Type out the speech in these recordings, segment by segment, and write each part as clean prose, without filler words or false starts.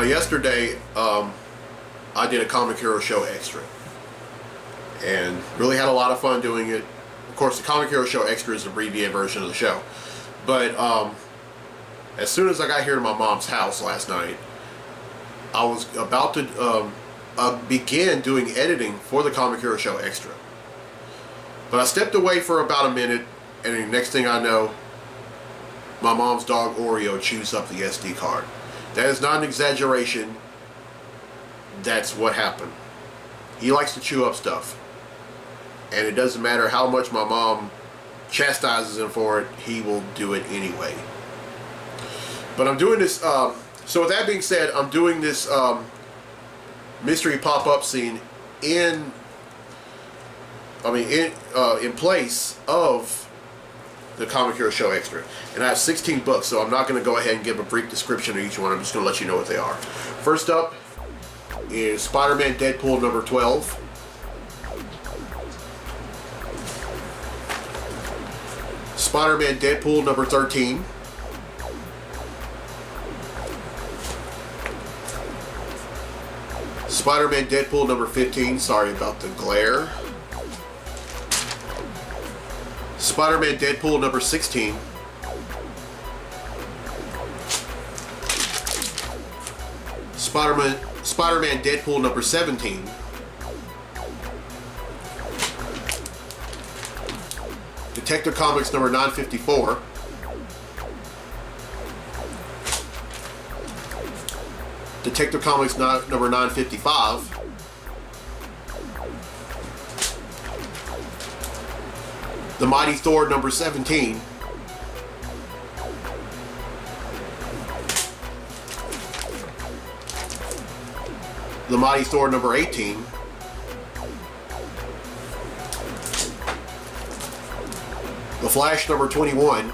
Now yesterday, I did a Comic Hero Show Extra. And really had a lot of fun doing it. Of course, the Comic Hero Show Extra is the abbreviated version of the show. But as soon as I got here to my mom's house last night, I was about to begin doing editing for the Comic Hero Show Extra. But I stepped away for about a minute, and the next thing I know, my mom's dog Oreo chews up the SD card. That is not an exaggeration. That's what happened. He likes to chew up stuff. And it doesn't matter how much my mom chastises him for it, he will do it anyway. But I'm doing this, so with that being said, I'm doing this mystery pop-up scene in place of the Comic Hero Show Extra. And I have 16 books, so I'm not going to go ahead and give a brief description of each one. I'm just going to let you know what they are. First up is Spider-Man Deadpool number 12. Spider-Man Deadpool number 13. Spider-Man Deadpool number 15. Sorry about the glare. Spider-Man Deadpool number 16. Spider-Man Deadpool number 17. Detective Comics number 954. Detective Comics number 955. The Mighty Thor number 17. The Mighty Thor number 18. The Flash number 21.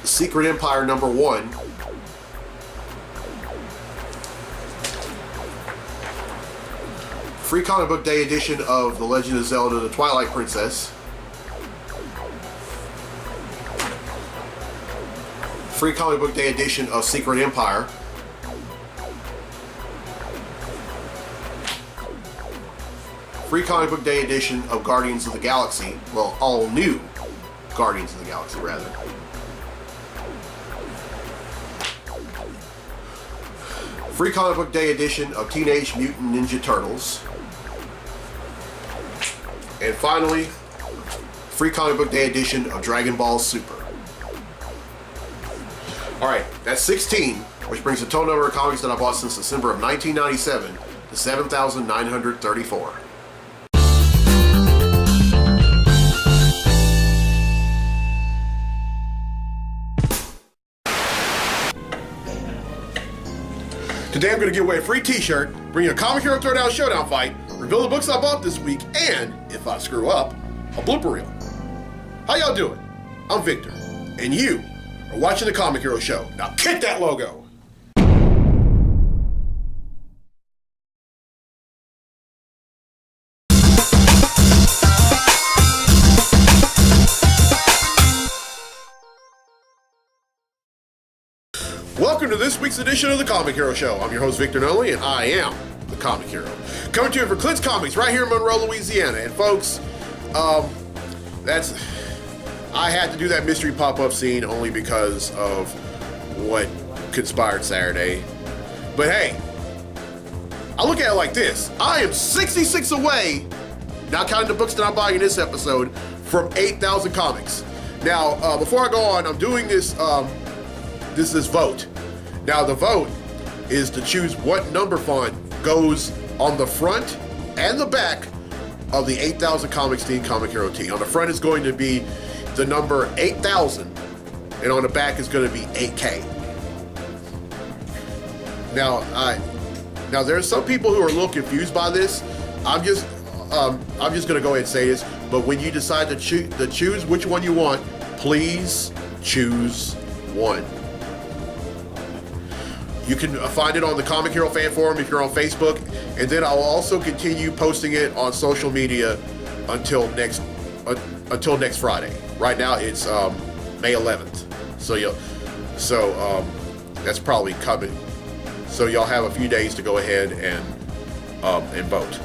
The Secret Empire number 1. Free Comic Book Day edition of The Legend of Zelda: The Twilight Princess. Free Comic Book Day edition of Secret Empire. Free Comic Book Day edition of Guardians of the Galaxy. Well, all new Guardians of the Galaxy, rather. Free Comic Book Day edition of Teenage Mutant Ninja Turtles. And finally, Free Comic Book Day edition of Dragon Ball Super. Alright, that's 16, which brings the total number of comics that I bought since December of 1997 to 7,934. Today I'm going to give away a free t-shirt, bring you a Comic Hero Throwdown Showdown fight, reveal the books I bought this week, and, if I screw up, a blooper reel. How y'all doing? I'm Victor, and you are watching the Comic Hero Show. Now kick that logo! Welcome to this week's edition of the Comic Hero Show. I'm your host, Victor Nolly, and I am the Comic Hero. Coming to you from Clint's Comics right here in Monroe, Louisiana. And folks, I had to do that mystery pop-up scene only because of what conspired Saturday. But hey, I look at it like this. I am 66 away, not counting the books that I'm buying in this episode, from 8,000 comics. Now, before I go on, I'm doing this vote. Now the vote is to choose what number font goes on the front and the back of the 8,000 Comics themed Comic Hero tee. On the front is going to be the number 8,000, and on the back is going to be 8K. Now there's some people who are a little confused by this. I'm just going to go ahead and say this, but when you decide to choose which one you want, please choose one. You can find it on the Comic Hero fan forum if you're on Facebook, and then I'll also continue posting it on social media until next Friday. Right now it's May 11th. So that's probably coming. So y'all have a few days to go ahead and vote.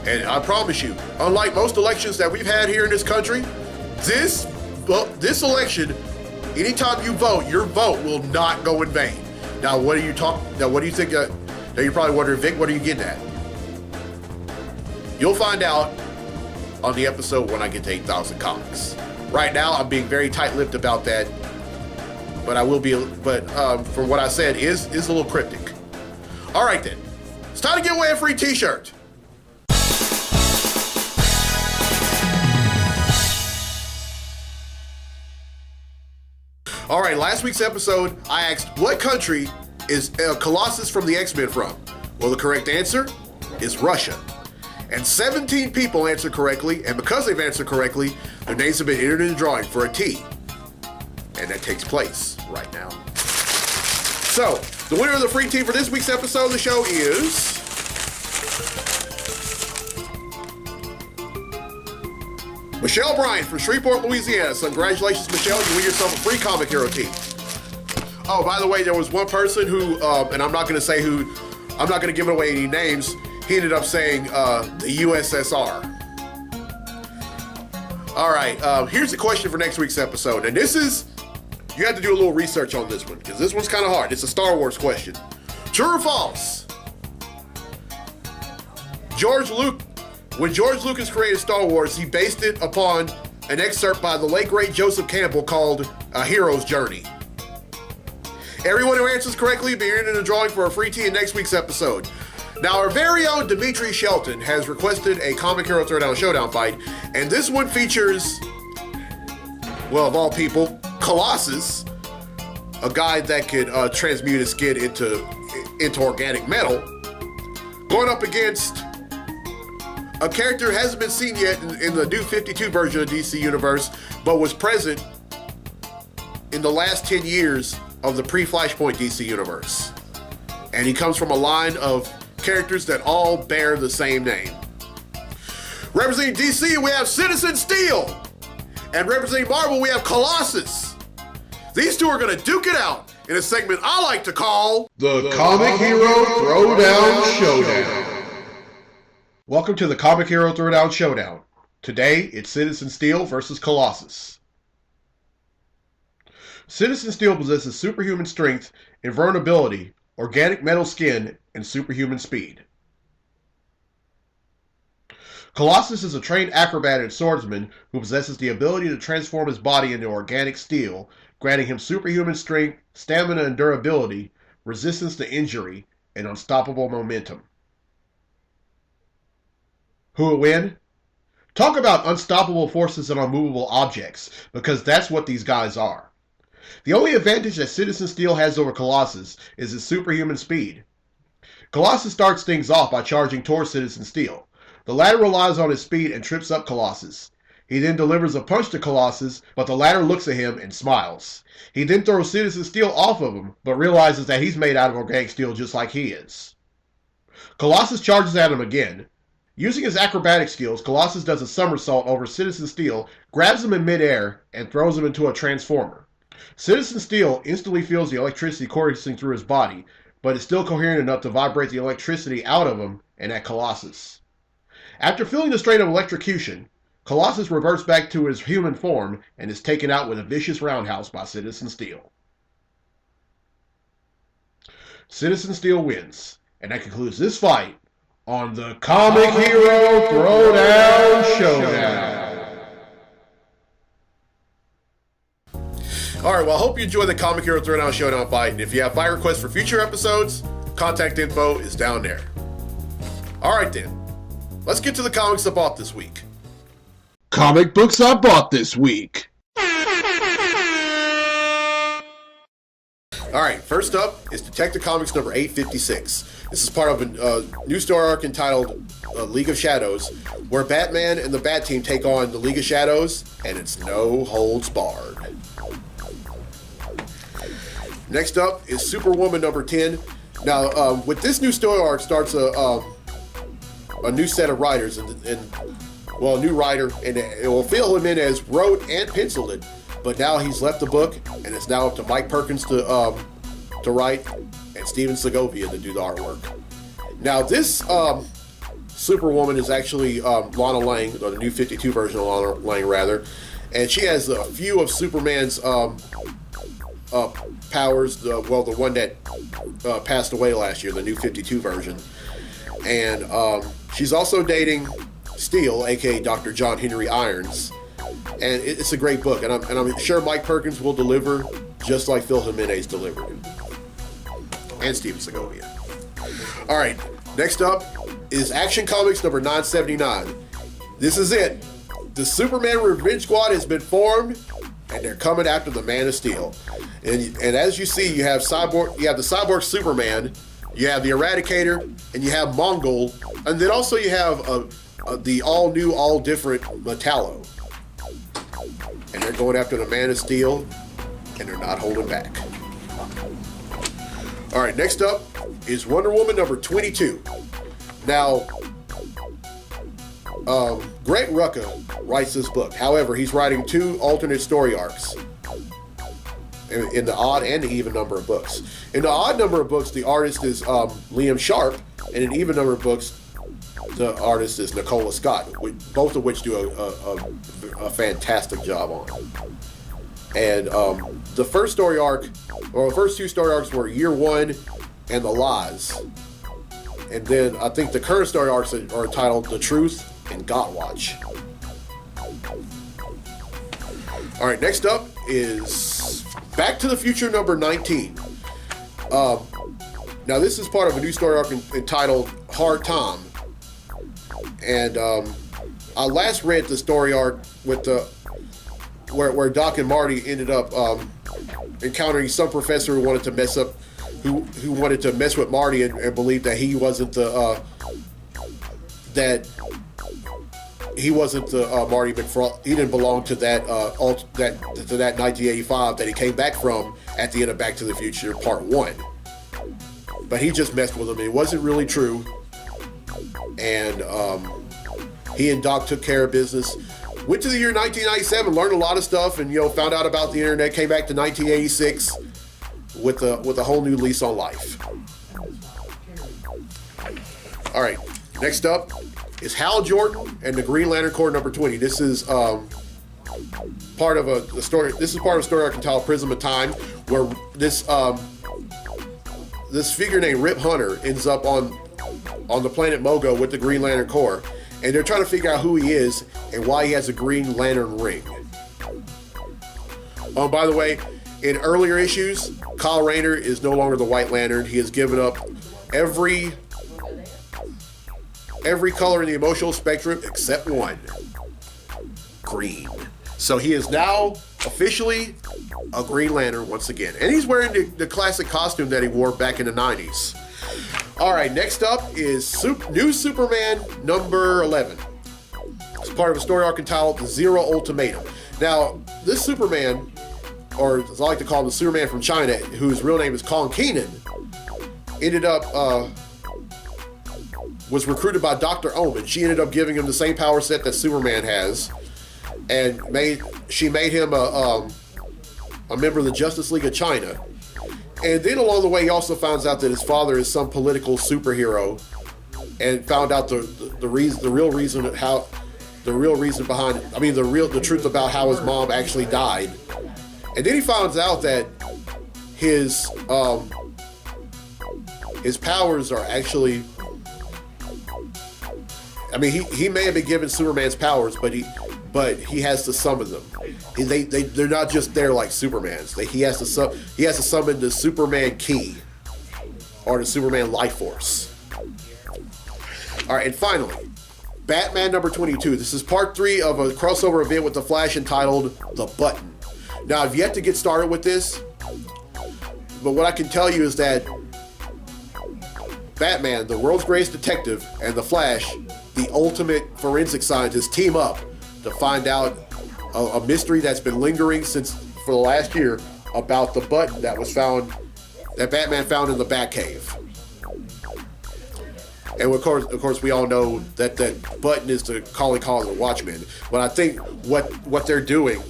And I promise you, unlike most elections that we've had here in this country, this election, anytime you vote, your vote will not go in vain. Now, what do you think? Now you're probably wondering, Vic, what are you getting at? You'll find out on the episode when I get to 8,000 comics. Right now, I'm being very tight-lipped about that, but I will be. But from what I said, is a little cryptic. All right then, it's time to give away a free T-shirt. All right, last week's episode, I asked, what country is Colossus from the X-Men from? Well, the correct answer is Russia. And 17 people answered correctly, and because they've answered correctly, their names have been entered in the drawing for a T. And that takes place right now. So, the winner of the free T for this week's episode of the show is... Michelle Bryant from Shreveport, Louisiana. So congratulations, Michelle. You win yourself a free Comic Hero tee. Oh, by the way, there was one person who, and I'm not going to say who, I'm not going to give away any names. He ended up saying the USSR. All right, here's the question for next week's episode. And this is, you have to do a little research on this one, because this one's kind of hard. It's a Star Wars question. True or false? When George Lucas created Star Wars, he based it upon an excerpt by the late great Joseph Campbell called A Hero's Journey. Everyone who answers correctly will be entered in a drawing for a free tee in next week's episode. Now, our very own Dimitri Shelton has requested a Comic Hero Throwdown Showdown fight, and this one features, well, of all people, Colossus, a guy that can transmute his skin into organic metal, going up against a character who hasn't been seen yet in the new 52 version of DC Universe, but was present in the last 10 years of the pre-Flashpoint DC Universe. And he comes from a line of characters that all bear the same name. Representing DC, we have Citizen Steel. And representing Marvel, we have Colossus. These two are going to duke it out in a segment I like to call the Comic Hero Throwdown Showdown. Welcome to the Comic Hero Throwdown Showdown. Today, it's Citizen Steel versus Colossus. Citizen Steel possesses superhuman strength, invulnerability, organic metal skin, and superhuman speed. Colossus is a trained acrobat and swordsman who possesses the ability to transform his body into organic steel, granting him superhuman strength, stamina and durability, resistance to injury, and unstoppable momentum. Who will win? Talk about unstoppable forces and unmovable objects, because that's what these guys are. The only advantage that Citizen Steel has over Colossus is his superhuman speed. Colossus starts things off by charging towards Citizen Steel. The latter relies on his speed and trips up Colossus. He then delivers a punch to Colossus, but the latter looks at him and smiles. He then throws Citizen Steel off of him, but realizes that he's made out of organic steel just like he is. Colossus charges at him again. Using his acrobatic skills, Colossus does a somersault over Citizen Steel, grabs him in midair, and throws him into a transformer. Citizen Steel instantly feels the electricity coursing through his body, but is still coherent enough to vibrate the electricity out of him and at Colossus. After feeling the strain of electrocution, Colossus reverts back to his human form and is taken out with a vicious roundhouse by Citizen Steel. Citizen Steel wins, and that concludes this fight on the Comic Hero Throwdown Showdown. Alright, well, I hope you enjoyed the Comic Hero Throwdown Showdown fight, and if you have fight requests for future episodes, contact info is down there. Alright then, let's get to the comics I bought this week. Comic books I bought this week. Alright, first up is Detective Comics number 856. This is part of a new story arc entitled League of Shadows, where Batman and the Bat Team take on the League of Shadows, and it's no holds barred. Next up is Superwoman number 10. Now, with this new story arc starts a new set of writers, and well, a new writer, and Phil Jimenez wrote and penciled it, but now he's left the book, and it's now up to Mike Perkins to write, and Steven Segovia to do the artwork. Now, this Superwoman is actually Lana Lang, or the new 52 version of Lana Lang, rather, and she has a few of Superman's powers. The one that passed away last year, the new 52 version, and she's also dating Steel, aka Dr. John Henry Irons, and it's a great book, and I'm sure Mike Perkins will deliver just like Phil Jimenez delivered, and Steven Segovia. All right, next up is Action Comics number 979. This is it. The Superman Revenge Squad has been formed, and they're coming after the Man of Steel. And as you see, you have the Cyborg Superman, you have the Eradicator, and you have Mongol, and then also you have the all new, all different Metallo. And they're going after the Man of Steel, and they're not holding back. All right, next up is Wonder Woman number 22. Now, Grant Rucka writes this book. However, he's writing 2 alternate story arcs in the odd and the even number of books. In the odd number of books, the artist is Liam Sharp, and in even number of books, the artist is Nicola Scott, both of which do a fantastic job on. And the first story arc, or the first 2 story arcs, were Year One and The Lies. And then I think the current story arcs are titled The Truth and Godwatch. All right, next up is Back to the Future number 19. Now this is part of a new story arc entitled Hard Time. And I last read the story arc with where Doc and Marty ended up encountering some professor who wanted to mess with Marty and believed that he wasn't the Marty McFarlane. He didn't belong to that 1985 that he came back from at the end of Back to the Future Part 1. But he just messed with him. It wasn't really true. And he and Doc took care of business. Went to the year 1997, learned a lot of stuff, and found out about the internet. Came back to 1986 with a whole new lease on life. All right, next up is Hal Jordan and the Green Lantern Corps number 20. This is part of a story. This is part of a story arc entitled Prism of Time, where this figure named Rip Hunter ends up on the planet Mogo with the Green Lantern Corps, and they're trying to figure out who he is and why he has a Green Lantern ring. Oh, by the way, in earlier issues, Kyle Rayner is no longer the White Lantern. He has given up every color in the emotional spectrum except one: green. So he is now officially a Green Lantern once again, and he's wearing the classic costume that he wore back in the 90s. All right, next up is New Superman number 11. It's part of a story arc entitled The Zero Ultimatum. Now, this Superman, or as I like to call him, the Superman from China, whose real name is Kong Kenan, ended up was recruited by Dr. Omen. She ended up giving him the same power set that Superman has, and she made him a member of the Justice League of China. And then along the way, he also finds out that his father is some political superhero, and found out the truth about how his mom actually died. And then he finds out that his powers are actually, he may have been given Superman's powers, but he has to summon them. They're not just there like Superman's. He has to summon the Superman key, or the Superman life force. All right, and finally, Batman number 22. This is part 3 of a crossover event with the Flash entitled The Button. Now, I've yet to get started with this, but what I can tell you is that Batman, the world's greatest detective, and the Flash, the ultimate forensic scientist, team up to find out a mystery that's been lingering for the last year about the button that Batman found in the Batcave. And of course, we all know that that button is the calling call of the Watchmen. But I think what they're doing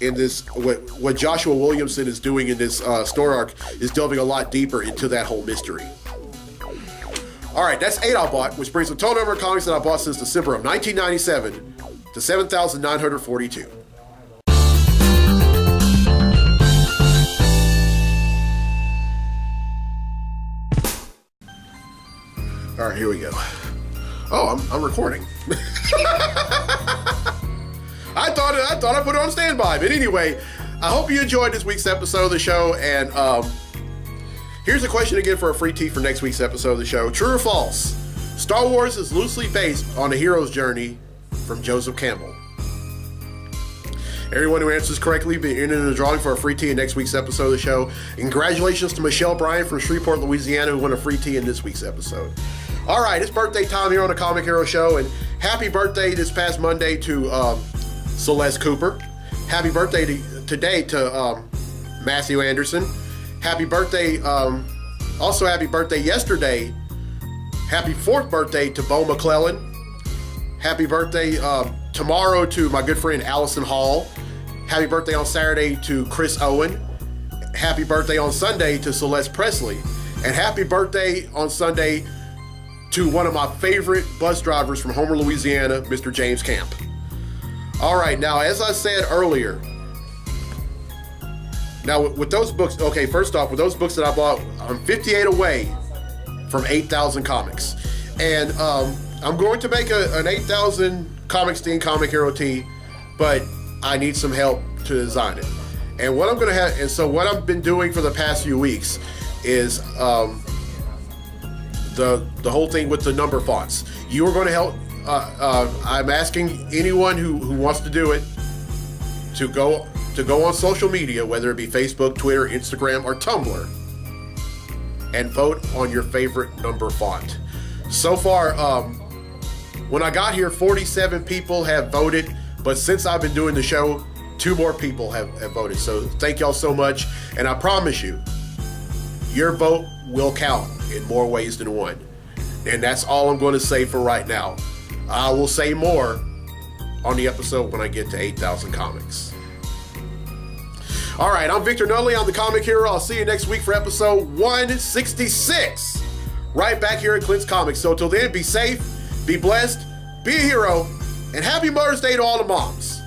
in this, what Joshua Williamson is doing in this story arc, is delving a lot deeper into that whole mystery. All right, that's 8 I bought, which brings the total number of comics that I bought since December of 1997 to 7,942. All right, here we go. Oh, I'm recording. I thought I put it on standby, but anyway, I hope you enjoyed this week's episode of the show. And here's a question again for a free tee for next week's episode of the show: true or false? Star Wars is loosely based on a hero's journey from Joseph Campbell. Everyone who answers correctly will be entered in the drawing for a free tee in next week's episode of the show. And congratulations to Michelle Bryan from Shreveport, Louisiana, who won a free tee in this week's episode. All right, it's birthday time here on the Comic Hero Show, and happy birthday this past Monday to Celeste Cooper. Happy birthday today to Matthew Anderson. Happy birthday, also happy birthday yesterday. Happy 4th birthday to Bo McClellan. Happy birthday tomorrow to my good friend Allison Hall. Happy birthday on Saturday to Chris Owen. Happy birthday on Sunday to Celeste Presley. And happy birthday on Sunday to one of my favorite bus drivers from Homer, Louisiana, Mr. James Camp. All right, now, as I said earlier, now with those books, okay, first off, with those books that I bought, I'm 58 away from 8,000 comics. And I'm going to make an 8,000 comics themed Comic Hero tee, but I need some help to design it. And what I'm going to have, and so what I've been doing for the past few weeks is the whole thing with the number fonts. You are going to help. I'm asking anyone who wants to do it to go on social media, whether it be Facebook, Twitter, Instagram, or Tumblr, and vote on your favorite number font. So far, when I got here, 47 people have voted, but since I've been doing the show, 2 more people have voted. So thank y'all so much, and I promise you, your vote will count in more ways than one. And that's all I'm going to say for right now. I will say more on the episode when I get to 8,000 comics. All right, I'm Victor Nunley. I'm the Comic Hero. I'll see you next week for episode 166. Right back here at Clint's Comics. So till then, be safe, be blessed, be a hero, and happy Mother's Day to all the moms.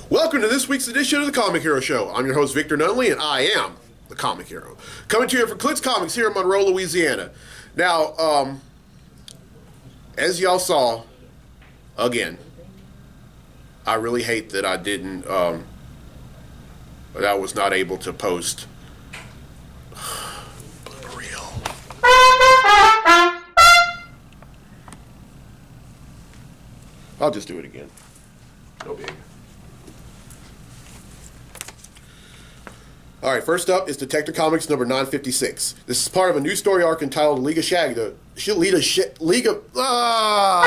Welcome to this week's edition of the Comic Hero Show. I'm your host, Victor Nunley, and I am the Comic Hero. Coming to you from Clint's Comics here in Monroe, Louisiana. Now, as y'all saw, again, I really hate that I didn't, that I was not able to post reel. I'll just do it again. No big. All right, first up is Detective Comics number 956. This is part of a new story arc entitled League of Shag. League of... Ah!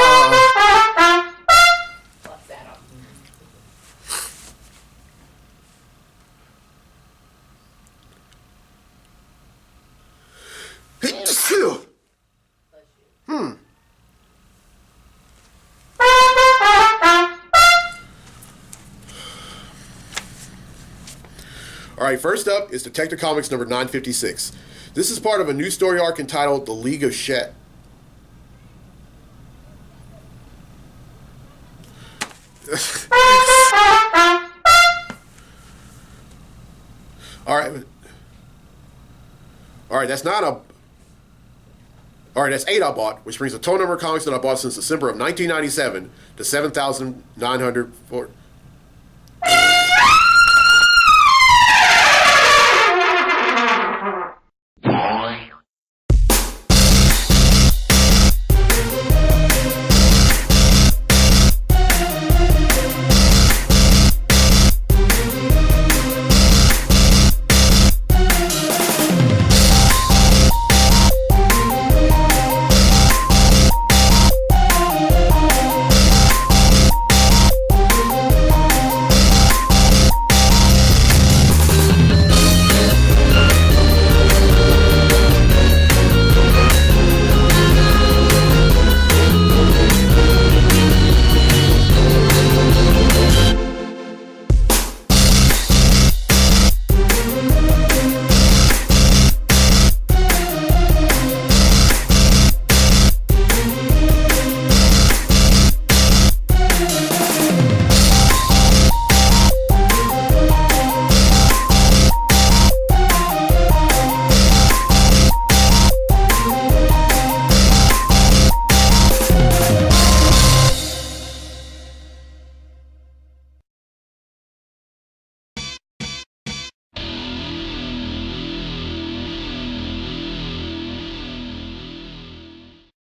Fuck that up. All right, first up is Detective Comics number 956. This is part of a new story arc entitled The League of Shag. All right, that's not a... All right, that's 8 I bought, which brings the total number of comics that I bought since December of 1997 to 7,904...